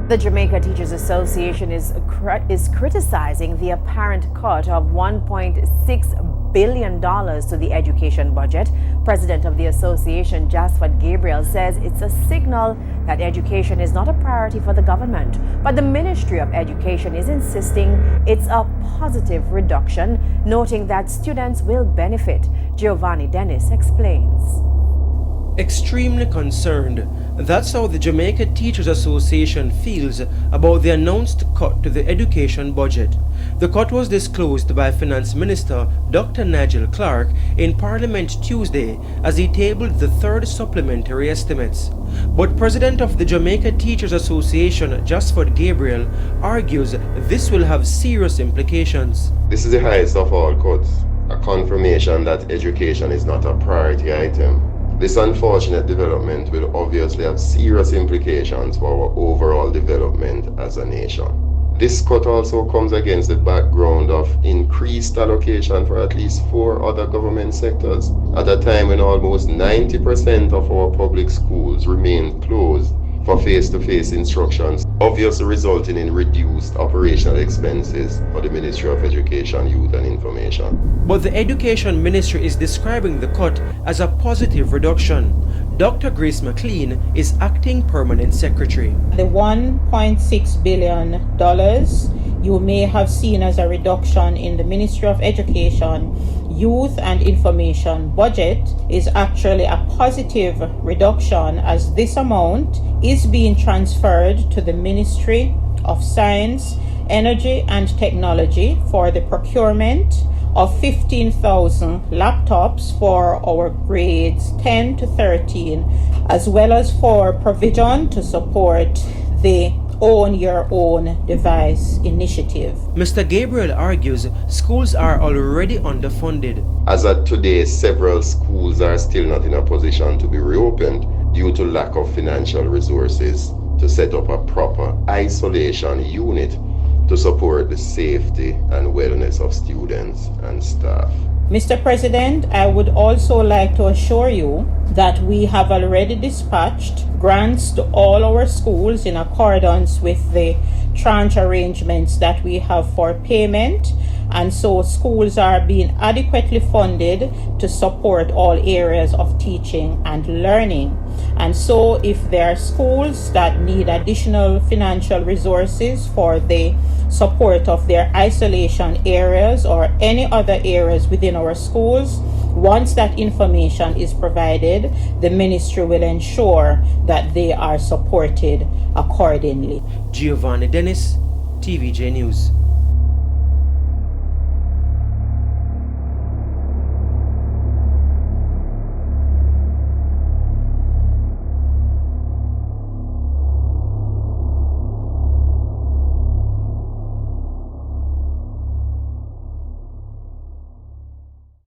The Jamaica Teachers Association is criticizing the apparent cut of $1.6 billion to the education budget. President of the association, Jamaican Gabriel, says it's a signal that education is not a priority for the government. But the Ministry of Education is insisting it's a positive reduction, noting that students will benefit. Giovanni Dennis explains. Extremely concerned. That's how the Jamaica Teachers Association feels about the announced cut to the education budget. The cut was disclosed by Finance Minister Dr. Nigel Clark in Parliament Tuesday as he tabled the third supplementary estimates. But President of the Jamaica Teachers Association, Jamaican Gabriel, argues this will have serious implications. This is the highest of all cuts, a confirmation that education is not a priority item. This unfortunate development will obviously have serious implications for our overall development as a nation. This cut also comes against the background of increased allocation for at least 4 other government sectors, at a time when almost 90% of our public schools remain closed for face-to-face instructions, obviously resulting in reduced operational expenses for the Ministry of Education, Youth and Information. But the Education Ministry is describing the cut as a positive reduction. Dr. Grace McLean is acting permanent secretary. The $1.6 billion you may have seen as a reduction in the Ministry of Education, Youth and Information budget is actually a positive reduction, as this amount is being transferred to the Ministry of Science, Energy and Technology for the procurement of 15,000 laptops for our grades 10 to 13, as well as for provision to support the Own Your Own Device initiative. Mr. Gabriel argues schools are already underfunded. As of today, several schools are still not in a position to be reopened due to lack of financial resources to set up a proper isolation unit to support the safety and wellness of students and staff. Mr. President, I would also like to assure you that we have already dispatched grants to all our schools in accordance with the tranche arrangements that we have for payment, and so schools are being adequately funded to support all areas of teaching and learning. And so if there are schools that need additional financial resources for the support of their isolation areas or any other areas within our schools, once that information is provided, the ministry will ensure that they are supported accordingly. Giovanni Dennis, TVJ News.